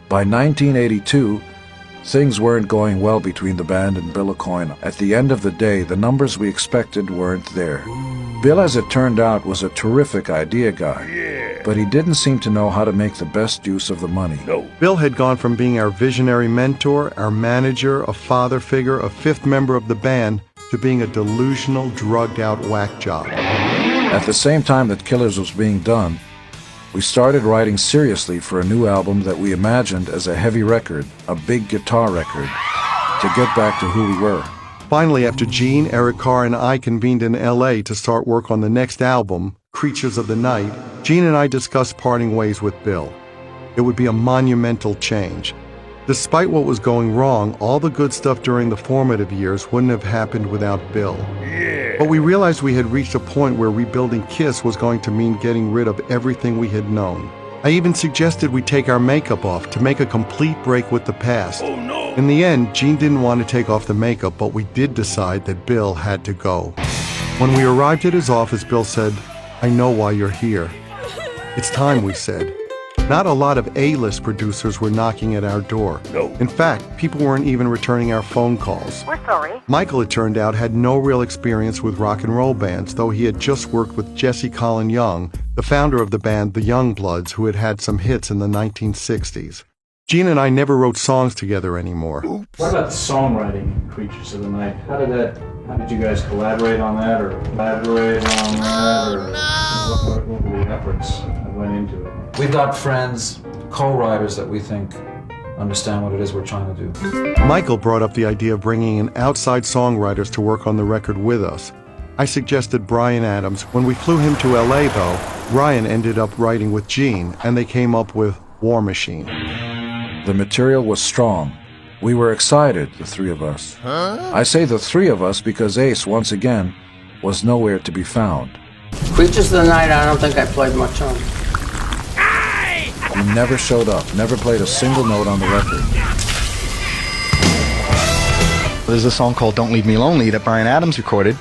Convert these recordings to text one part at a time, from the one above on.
By 1982, things weren't going well between the band and Bill Aucoin. At the end of the day, the numbers we expected weren't there. Bill, as it turned out, was a terrific idea guy, but he didn't seem to know how to make the best use of the money. Bill had gone from being our visionary mentor, our manager, a father figure, a fifth member of the band, to being a delusional, drugged-out whack job. At the same time that Killers was being done, we started writing seriously for a new album that we imagined as a heavy record, a big guitar record, to get back to who we were. Finally, after Gene, Eric Carr, and I convened in LA to start work on the next album, Creatures of the Night, Gene and I discussed parting ways with Bill. It would be a monumental change. Despite what was going wrong, all the good stuff during the formative years wouldn't have happened without Bill. But we realized we had reached a point where rebuilding KISS was going to mean getting rid of everything we had known. I even suggested we take our makeup off to make a complete break with the past. In the end, Gene didn't want to take off the makeup, but we did decide that Bill had to go. When we arrived at his office, Bill said, "I know why you're here." "It's time," we said. Not a lot of A-list producers were knocking at our door. In fact, people weren't even returning our phone calls. We're sorry. Michael, it turned out, had no real experience with rock and roll bands, though he had just worked with Jesse Colin Young, the founder of the band The Youngbloods, who had had some hits in the 1960s. Gene and I never wrote songs together anymore. What about the songwriting in Creatures of the Night? How did you guys collaborate on that, or what were the efforts that went into it? We've got friends, co-writers that we think understand what it is we're trying to do. Michael brought up the idea of bringing in outside songwriters to work on the record with us. I suggested Bryan Adams. When we flew him to LA, though, Bryan ended up writing with Gene, and they came up with War Machine. The material was strong. We were excited, the three of us. I say the three of us because Ace, once again, was nowhere to be found. Creatures of the Night, I don't think I played much on. He never showed up, never played a single note on the record. There's a song called Don't Leave Me Lonely that Bryan Adams recorded,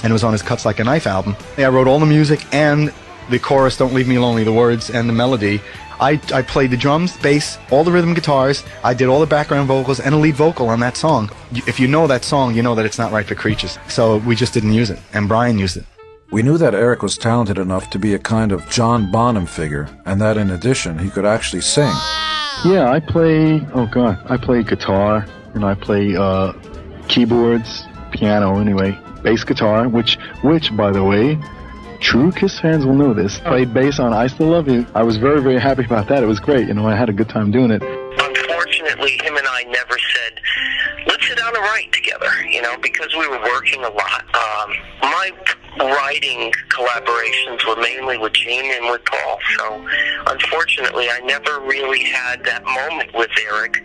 and it was on his Cuts Like a Knife album. I wrote all the music and the chorus, Don't Leave Me Lonely, the words and the melody. I played the drums, bass, all the rhythm guitars. I did all the background vocals and a lead vocal on that song. If you know that song, you know that it's not right for Creatures. So we just didn't use it, and Bryan used it. We knew that Eric was talented enough to be a kind of John Bonham figure, and that in addition, he could actually sing. Yeah, I play guitar, and I play keyboards, piano anyway, bass guitar, which by the way, true KISS fans will know this. Played bass on I Still Love You. I was very, very happy about that. It was great. I had a good time doing it. Unfortunately, him and I never said, let's sit down and write together, because we were working a lot. My writing collaborations were mainly with Gene and with Paul, so unfortunately, I never really had that moment with Eric.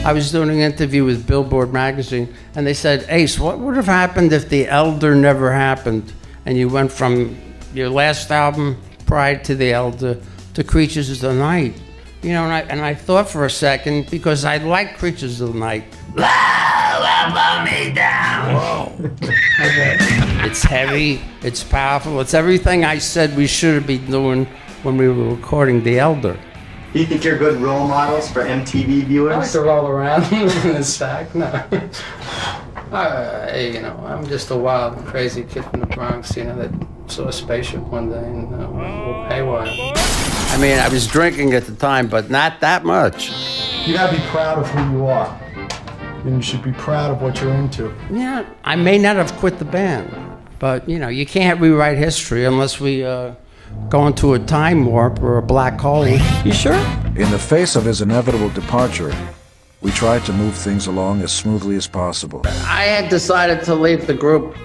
I was doing an interview with Billboard magazine, and they said, Ace, what would have happened if The Elder never happened? And you went from your last album, Pride to The Elder, to Creatures of the Night. And I thought for a second, because I like Creatures of the Night. Me down. Whoa. It's heavy, it's powerful, it's everything I said we should be doing when we were recording The Elder. Do you think you're good role models for MTV viewers? I like to roll around in the sack. No. I'm just a wild and crazy kid from the Bronx, that saw a spaceship one day and went haywire. I mean, I was drinking at the time, but not that much. You gotta be proud of who you are. And you should be proud of what you're into. Yeah, I may not have quit the band, but you can't rewrite history unless we go into a time warp or a black hole. You sure? In the face of his inevitable departure, we tried to move things along as smoothly as possible. I had decided to leave the group,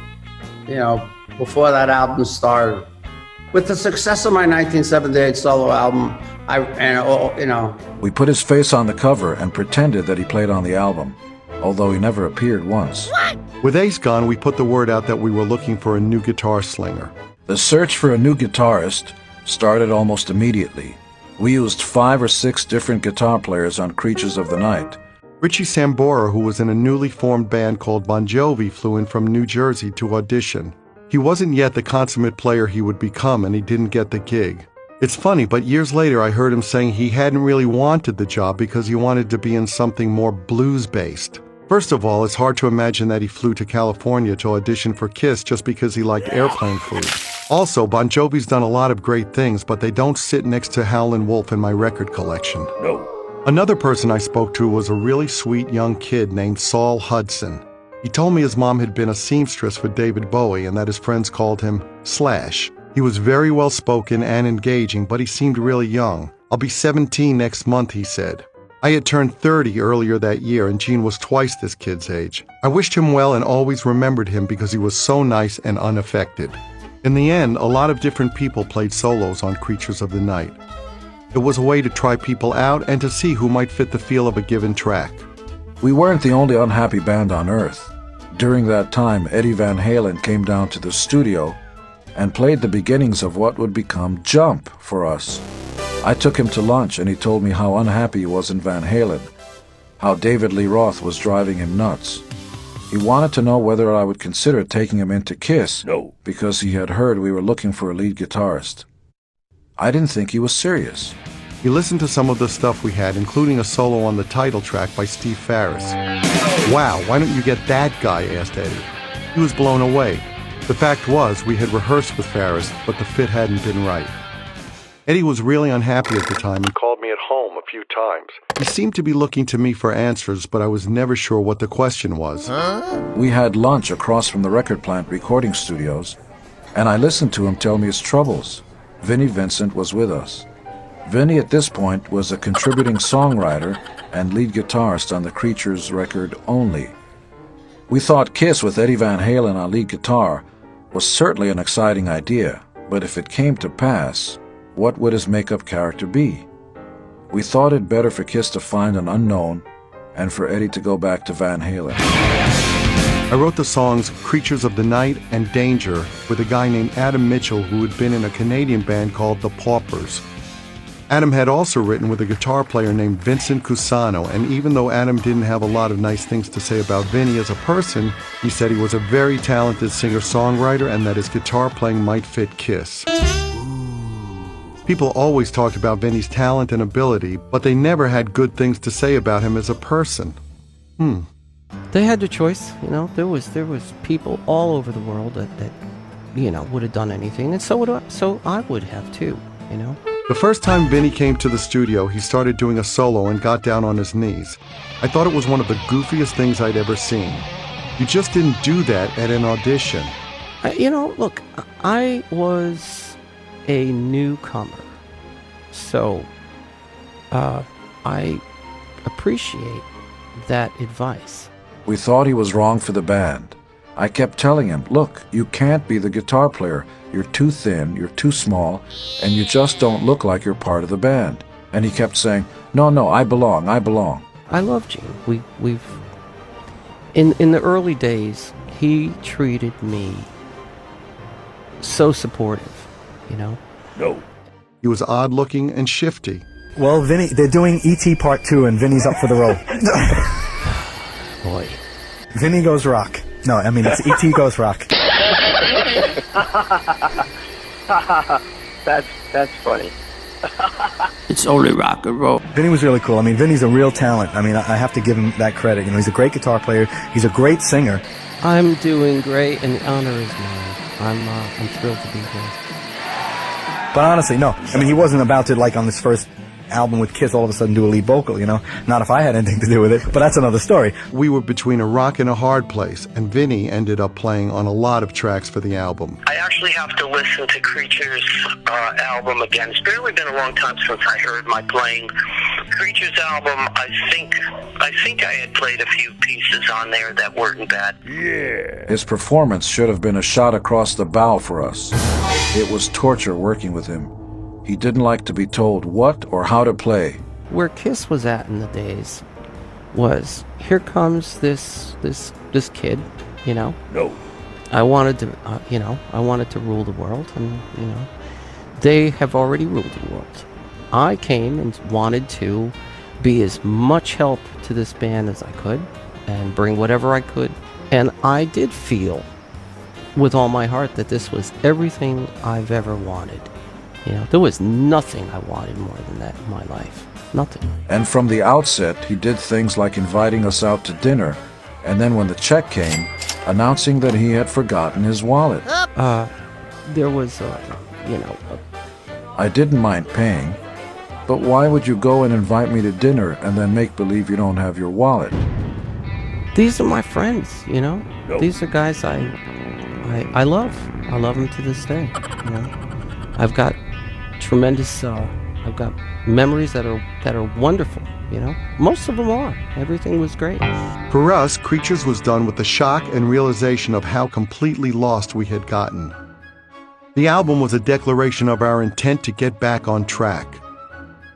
before that album started. With the success of my 1978 solo album, we put his face on the cover and pretended that he played on the album, although he never appeared once. With Ace gone, we put the word out that we were looking for a new guitar slinger. The search for a new guitarist started almost immediately. We used 5 or 6 different guitar players on Creatures of the Night. Richie Sambora, who was in a newly formed band called Bon Jovi, flew in from New Jersey to audition. He wasn't yet the consummate player he would become, and he didn't get the gig. It's funny, but years later I heard him saying he hadn't really wanted the job because he wanted to be in something more blues-based. First of all, it's hard to imagine that he flew to California to audition for KISS just because he liked airplane food. Also, Bon Jovi's done a lot of great things, but they don't sit next to Howlin' Wolf in my record collection. No. Another person I spoke to was a really sweet young kid named Saul Hudson. He told me his mom had been a seamstress for David Bowie and that his friends called him Slash. He was very well-spoken and engaging, but he seemed really young. I'll be 17 next month, he said. I had turned 30 earlier that year, and Gene was twice this kid's age. I wished him well and always remembered him because he was so nice and unaffected. In the end, a lot of different people played solos on Creatures of the Night. It was a way to try people out and to see who might fit the feel of a given track. We weren't the only unhappy band on Earth. During that time, Eddie Van Halen came down to the studio and played the beginnings of what would become Jump for us. I took him to lunch and he told me how unhappy he was in Van Halen, how David Lee Roth was driving him nuts. He wanted to know whether I would consider taking him into KISS because he had heard we were looking for a lead guitarist. I didn't think he was serious. He listened to some of the stuff we had, including a solo on the title track by Steve Farris. Wow, why don't you get that guy, asked Eddie. He was blown away. The fact was, we had rehearsed with Farris, but the fit hadn't been right. Eddie was really unhappy at the time and called me at home a few times. He seemed to be looking to me for answers, but I was never sure what the question was. We had lunch across from the record plant recording studios, and I listened to him tell me his troubles. Vinnie Vincent was with us. Vinnie at this point was a contributing songwriter and lead guitarist on the Creatures record Only. We thought KISS with Eddie Van Halen on lead guitar was certainly an exciting idea, but if it came to pass, what would his makeup character be? We thought it better for KISS to find an unknown and for Eddie to go back to Van Halen. I wrote the songs Creatures of the Night and Danger with a guy named Adam Mitchell who had been in a Canadian band called The Paupers. Adam had also written with a guitar player named Vincent Cusano, and even though Adam didn't have a lot of nice things to say about Vinnie as a person, he said he was a very talented singer-songwriter and that his guitar playing might fit KISS. People always talked about Vinnie's talent and ability, but they never had good things to say about him as a person. They had their choice, you know. There was people all over the world that you know, would have done anything, and so I would have too, you know. The first time Vinnie came to the studio, he started doing a solo and got down on his knees. I thought it was one of the goofiest things I'd ever seen. You just didn't do that at an audition. You know, look, I was a newcomer, so I appreciate that advice. We thought he was wrong for the band. I kept telling him, look, you can't be the guitar player. You're too thin, you're too small, and you just don't look like you're part of the band. And he kept saying, no, I belong. I love Gene. We've in the early days, he treated me so supportive, you know? He was odd-looking and shifty. Well, Vinnie, they're doing E.T. Part 2, and Vinnie's up for the role. Boy. Vinnie goes rock. No, I mean, it's E.T. goes rock. That's funny. It's only rock and roll. Vinnie was really cool. I mean, Vinnie's a real talent. I mean, I have to give him that credit. You know, he's a great guitar player. He's a great singer. I'm doing great, and the honor is mine. I'm thrilled to be here. But honestly, no. I mean, he wasn't about to, like, on this first album with KISS, all of a sudden do a lead vocal, you know? Not if I had anything to do with it, but that's another story. We were between a rock and a hard place, and Vinnie ended up playing on a lot of tracks for the album. I actually have to listen to Creatures' album again. It's really been a long time since I heard my playing. Creatures' album, I think I had played a few pieces on there that weren't bad. Yeah. His performance should have been a shot across the bow for us. It was torture working with him. He didn't like to be told what or how to play. Where KISS was at in the days was, here comes this kid, you know? I wanted to, I wanted to rule the world, and, you know, they have already ruled the world. I came and wanted to be as much help to this band as I could and bring whatever I could. And I did feel with all my heart that this was everything I've ever wanted. You know, there was nothing I wanted more than that in my life. Nothing. And from the outset, he did things like inviting us out to dinner, and then when the check came, announcing that he had forgotten his wallet. There was, I didn't mind paying, but why would you go and invite me to dinner and then make believe you don't have your wallet? these are my friends, you know? These are guys I love. I love them to this day, you know? I've got tremendous, I've got memories that are wonderful, you know? Most of them are. Everything was great. For us, Creatures was done with the shock and realization of how completely lost we had gotten. The album was a declaration of our intent to get back on track.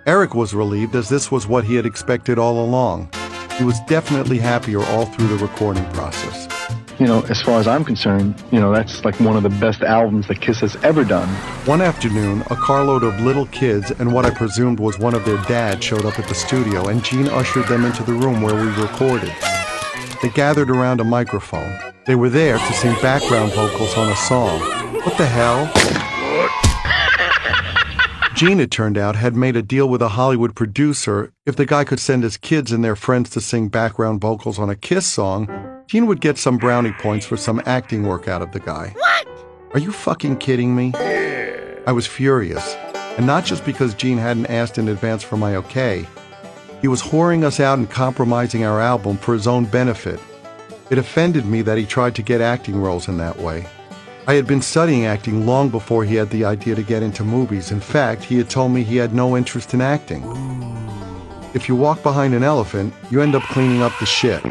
Eric was relieved, as this was what he had expected all along. He was definitely happier all through the recording process. You know, as far as I'm concerned, you know, that's like one of the best albums that Kiss has ever done. One afternoon, a carload of little kids and what I presumed was one of their dads showed up at the studio, and Gene ushered them into the room where we recorded. They gathered around a microphone. They were there to sing background vocals on a song. What the hell? Gene, it turned out, had made a deal with a Hollywood producer. If the guy could send his kids and their friends to sing background vocals on a Kiss song, Gene would get some brownie points for some acting work out of the guy. What? Are you fucking kidding me? I was furious. And not just because Gene hadn't asked in advance for my okay. He was whoring us out and compromising our album for his own benefit. It offended me that he tried to get acting roles in that way. I had been studying acting long before he had the idea to get into movies. In fact, he had told me he had no interest in acting. If you walk behind an elephant, you end up cleaning up the shit.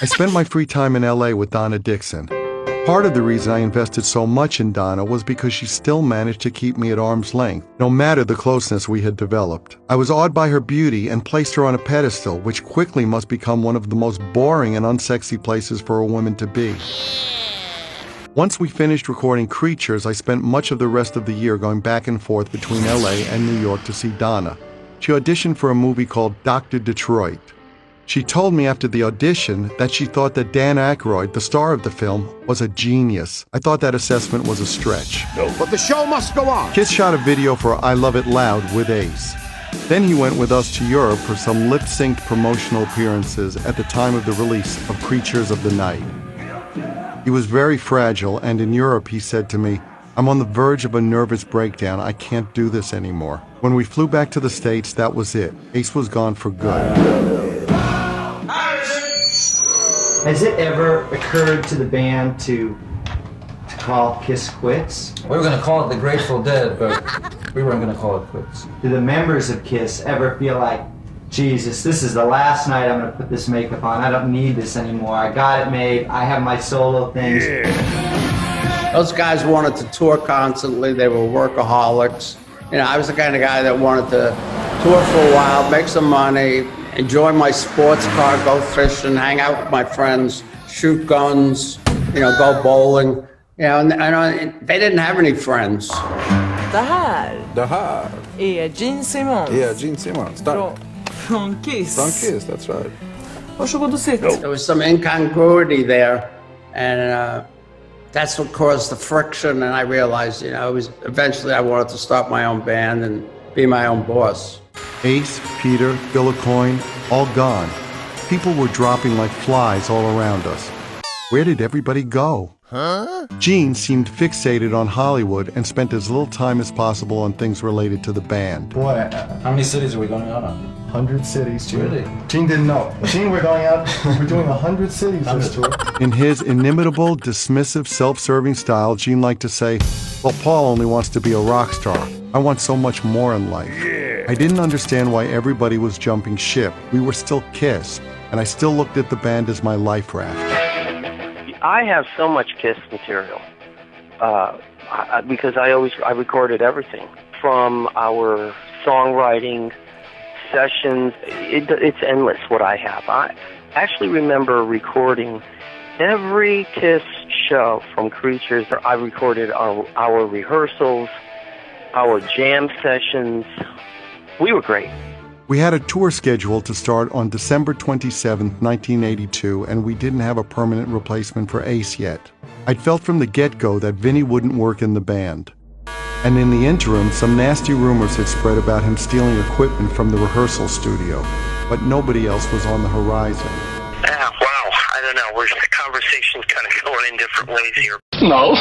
I spent my free time in LA with Donna Dixon. Part of the reason I invested so much in Donna was because she still managed to keep me at arm's length, no matter the closeness we had developed. I was awed by her beauty and placed her on a pedestal, which quickly must become one of the most boring and unsexy places for a woman to be. Once we finished recording Creatures, I spent much of the rest of the year going back and forth between LA and New York to see Donna. She auditioned for a movie called Dr. Detroit. She told me after the audition that she thought that Dan Aykroyd, the star of the film, was a genius. I thought that assessment was a stretch. No, but the show must go on. Kiss shot a video for I Love It Loud with Ace. Then he went with us to Europe for some lip-synced promotional appearances at the time of the release of Creatures of the Night. He was very fragile, and in Europe he said to me, "I'm on the verge of a nervous breakdown. I can't do this anymore." When we flew back to the States, that was it. Ace was gone for good. Has it ever occurred to the band to call Kiss quits? We were going to call it the Grateful Dead, but we weren't going to call it quits. Do the members of Kiss ever feel like, Jesus, this is the last night I'm going to put this makeup on. I don't need this anymore. I got it made. I have my solo things. Those guys wanted to tour constantly. They were workaholics. You know, I was the kind of guy that wanted to tour for a while, make some money, enjoy my sports car, go fishing, hang out with my friends, shoot guns, you know, go bowling. You know, and they didn't have any friends. Det här är Gene Simmons. Yeah, Gene Simmons. Från Kiss. From Kiss, that's right. Varsågod och sitt. There was some incongruity there, and that's what caused the friction, and I realized, you know, eventually I wanted to start my own band and be my own boss. Ace, Peter, Bill Aucoin, all gone. People were dropping like flies all around us. Where did everybody go? Gene seemed fixated on Hollywood and spent as little time as possible on things related to the band. Boy, how many cities are we going out on? 100 cities, Gene. Really? Gene didn't know. Gene, we're going out, we're doing 100 cities this tour. In his inimitable, dismissive, self-serving style, Gene liked to say, "Well, Paul only wants to be a rock star. I want so much more in life." I didn't understand why everybody was jumping ship. We were still Kiss, and I still looked at the band as my life raft. I have so much Kiss material because I recorded everything from our songwriting sessions. It's endless what I have. I actually remember recording every Kiss show from Creatures. I recorded our rehearsals, our jam sessions. We were great. We had a tour scheduled to start on December 27, 1982, and we didn't have a permanent replacement for Ace yet. I'd felt from the get-go that Vinnie wouldn't work in the band. And in the interim, some nasty rumors had spread about him stealing equipment from the rehearsal studio, but nobody else was on the horizon. Wow, I don't know. The conversation's kind of going in different ways here. No.